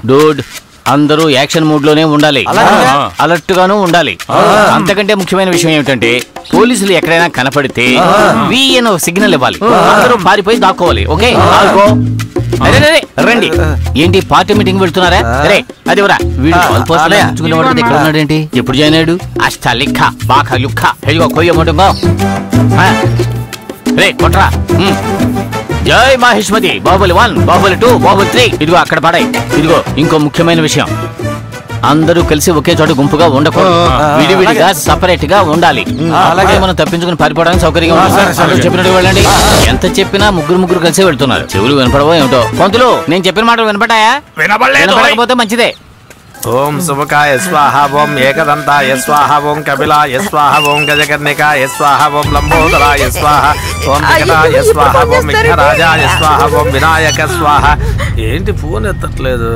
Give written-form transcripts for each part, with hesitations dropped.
Dude అందరూ action mood లోనే ఉండాలి, అలర్ట్ గాను ఉండాలి. అంతకంటే ముఖ్యమైన విషయం ఏమిటంటే పోలీసులు ఎక్కడైనా కనపడితే వీఎన్ సిగ్నల్ ఇవ్వాలి, అందరూ పారిపోయి దాక్కోవాలి. ఓకే రండి. ఏంటి పార్టీ మీటింగ్ పెడుతున్నారా? అరే అది ఎక్కడ ఉన్నాడేంటి? ఎప్పుడు జాయిన్ అయ్యాడు? అష్ట లిఖ బాఖ లుఖ హెలిగో కొయ్య మొట్టంగో రే కొట్రా. జై మహేష్మతి. బాహుబలి 1, బాహుబలి 2, బాహుబలి 3. ఇదిగో అక్కడ పడాయి. ఇదిగో ఇంకో ముఖ్యమైన విషయం, అందరూ కలిసి ఒకే చోట గుంపుగా ఉండకూడదు, విడివిడిగా సపరేట్ గా ఉండాలి. అలాగే మనం తప్పించుకుని పారిపోవడానికి సౌకర్యంగా ఉంటుంది. చెప్పినట్టు వెళ్ళండి. ఎంత చెప్పినా ముగ్గురు కలిసి వెళ్తున్నారు. చెవులు వినపడవో ఏమిటో. పంతులు నేను చెప్పిన మాటలు వినపడ్డాయా? వినపడకపోతే మంచిదే. ఓం శుభకాయ స్వాహ, ఓం ఏకదంతాయ స్వాహ, ఓం కపిలాయ స్వాహ, ఓం గజకర్ణికాయ స్వాహ, ఓం లంబోదరాయ స్వాహ, ఓం వికటాయ స్వాహ, ఓం విఘ్నరాజాయ స్వాహ, ఓం వినాయక స్వాహ. ఏంటి ఫోన్ ఎత్తట్లేదు?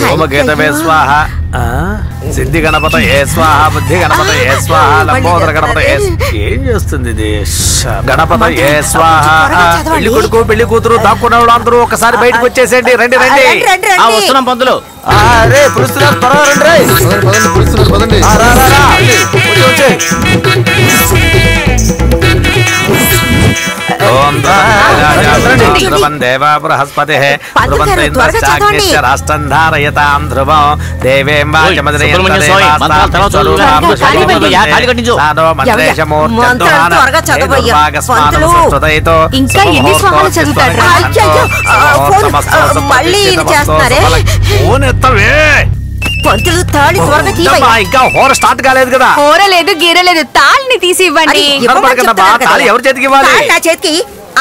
ఓమకేతవే స్వాహ, సిద్ధి గణపత ఏ స్వాహ, బుద్ధి గణపత ఏ స్వాహ, లంబోదర గణపత ఏ. ఏం చేస్తుంది ఇది? గణపత ఏ స్వాహ. పెళ్లి కొడుకు పెళ్లి కూతురు దాక్కున్న అందరూ ఒకసారి బయటకు వచ్చేసేయండి. రండి రండి. వస్తున్నాం పంతులు. పురుస్తున్నారు, త్వరగా రండి. దేవా బృహస్పతి రాష్ట్రం ధారయతాం ధ్రువం దేవేం ఇంకా హోర స్టార్ట్ కాలేదు కదా? హోర లేదు గీరలేదు, తాళిని తీసి ఇవ్వండి. ఎవరి చేతికి ఇవ్వాలి? నా చేతికి.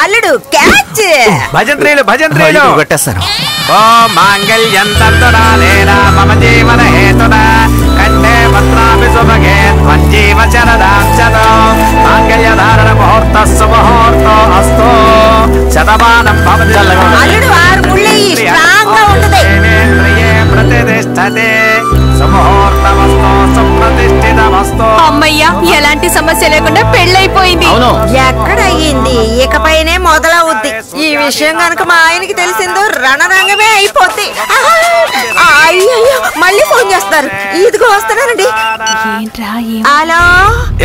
అల్లుడు క్యాచ్. భజంత్రీలు కొట్టేస్తాను. ఓ మాంగళ్యం తంతునాలేనా మమ జీవన హేతునా కంఠే భద్రాభి సుభగే త్వజ్జీవ శరదాం శతో మాంగళ్య ధారణ ముహూర్తస్సు ముహూర్తో అస్తు శతమానం భవతి. అల్లుడు 6 ముళ్ళేయి, స్ట్రాంగ్ గా ఉంటుంది. ప్రతిష్టతే సుముహూర్తమస్తు సుప్రతిష్ఠితమస్తు. అమ్మయ్యా, ఎలాంటి సమస్య లేకుండా పెళ్ళైపోయింది. ఎక్కడ అయ్యింది? ఇకపైనే మొదలవుద్ది. ఈ విషయం కనుక మా ఆయనకి తెలిసిందో రణరంగమే అయిపోద్ది. అయ్యో మళ్ళీ ఫోన్ చేస్తారు. ఇదిగో వస్తున్నానండి. హలో.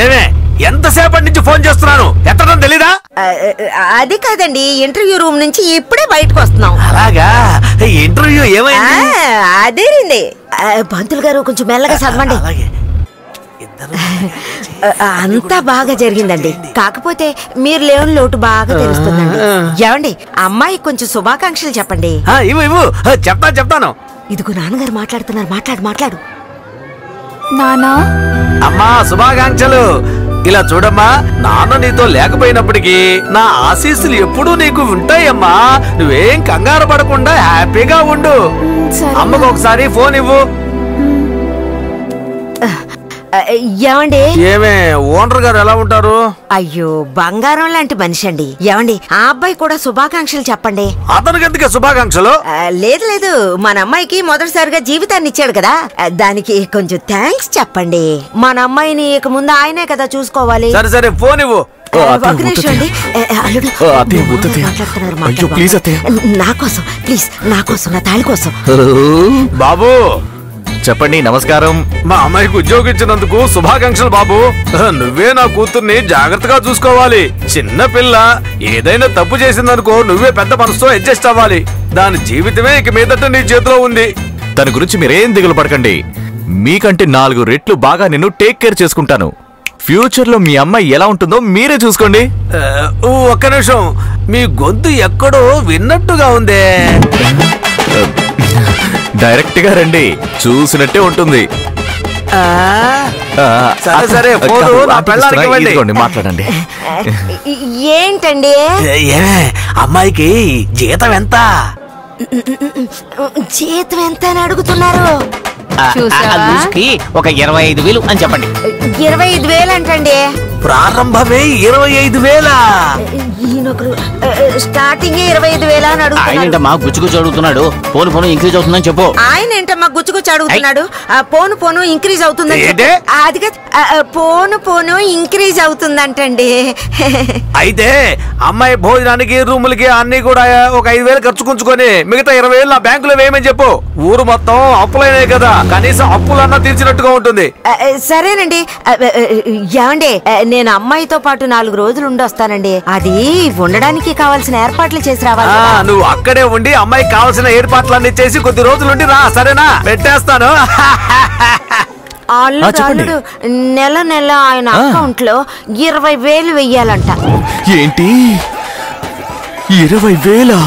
ఏమే ఎంతసేపటి నుంచి ఫోన్ చేస్తున్నాను, ఎత్తడం తెలీదా? అది కాదండి, ఇంటర్వ్యూ రూమ్ నుంచి ఇప్పుడే బయటకు వస్తున్నాం. అలాగా? ఇంటర్వ్యూ ఏమైంది? అదేనండి. పంతులు గారు కొంచెం మెల్లగా చదవండి. అంతా బాగా జరిగిందండి. కాకపోతే మీరు లేని లోటు బాగా తెలుస్తుందండి. ఏమండి, అమ్మాయి కొంచెం శుభాకాంక్షలు చెప్పండి. చెప్తాను. ఇదిగో నాన్నగారు మాట్లాడుతున్నారు, మాట్లాడు. నానా. అమ్మా శుభాకాంక్షలు. ఇలా చూడమ్మా, నాన్న నీతో లేకపోయినప్పటికీ నా ఆశీస్సులు ఎప్పుడూ నీకు ఉంటాయమ్మా. నువ్వేం కంగారు పడకుండా హ్యాపీగా ఉండు. అమ్మకు ఒకసారి ఫోన్ ఇవ్వు. ఏమండి? ఏమే ఓనర్ గారు ఎలా ఉంటారు? అయ్యో బంగారం లాంటి మనిషి అండి. ఏమండి, ఆ అబ్బాయి కూడా శుభాకాంక్షలు చెప్పండి. అతనికి ఎందుకే శుభాకాంక్షలు? లేదు, మన అమ్మాయికి మొదటిసారిగా జీవితాన్ని ఇచ్చాడు కదా, దానికి కొంచెం థ్యాంక్స్ చెప్పండి. మన అమ్మాయిని ఇక ముందు ఆయనే కదా చూసుకోవాలి. సరే ఫోన్ ఇవ్వు. ఒక నిమిషం అండి. నా కోసం నా తాళి కోసం. బాబు చెప్పండి. నమస్కారం. మా అమ్మాయికి ఉద్యోగం ఇచ్చినందుకు శుభాకాంక్షలు బాబు. నువ్వే నా కూతుర్ని జాగ్రత్తగా చూసుకోవాలి. చిన్న పిల్ల ఏదైనా తప్పు చేసిందనుకో నువ్వే పెద్ద మనసుతో అడ్జస్ట్ అవ్వాలి. దాని జీవితమే ఇక మీదట నీ చేతిలో ఉంది. దాని గురించి మీరేం దిగులు పడకండి. మీకంటే 4 రెట్లు బాగా నేను టేక్ కేర్ చేసుకుంటాను. ఫ్యూచర్ లో మీ అమ్మాయి ఎలా ఉంటుందో మీరే చూసుకోండి. ఒక్క నిమిషం, మీ గొంతు ఎక్కడో విన్నట్టుగా ఉందే. డైరెక్ట్ గా రండి, చూసినట్టే ఉంటుంది. సరే మాట్లాడండి. ఏంటండి? అమ్మాయికి జీతం ఎంత? జీతం ఎంత అని అడుగుతున్నారు? ఒక 25,000 అని చెప్పండి. 25,000 అంటండి. ప్రారంభమే 25,000. ఈయనొకరు స్టార్టింగ్ 25,000 అని ఆయన అడుగుతున్నాడు. ఏంటమ్మా గుచ్చుగుచ్చు అడుగుతున్నాడు? పోను ఇంక్రీజ్ అవుతుందని చెప్పు. ఆయన ఏంటమ్మా గుచ్చుగుచ్చు అడుగుతున్నాడు? పోను ఇంక్రీజ్ అవుతుందని ఏంటే? అది పోను ఇంక్రీజ్ అవుతుందంటండి. అయితే అమ్మాయి భోజనానికి రూములకి అన్ని కూడా ఒక 5,000 ఖర్చుకుంచుకొని మిగతా 20,000 నా బ్యాంకులో వేయమని చెప్పు. ఊరు మొత్తం అప్పులైనాయి కదా, కనీసం అప్పులన్నా తీర్చినట్టుగా ఉంటుంది. సరేనండి. ఏమండి, నేను అమ్మాయితో పాటు 4 రోజులు ఉండొస్తానండి. అది ఉండడానికి కావాల్సిన ఏర్పాట్లు చేసి రావాలి. నువ్వు అక్కడే ఉండి అమ్మాయికి కావాల్సిన ఏర్పాట్లన్నీ చేసి కొద్ది రోజులుండి రా, సరేనా? పెట్టేస్తాను. అల్లుడు నెల ఆయన అకౌంట్ లో 20,000 వెయ్యాలంట. ఏంటి 20,000?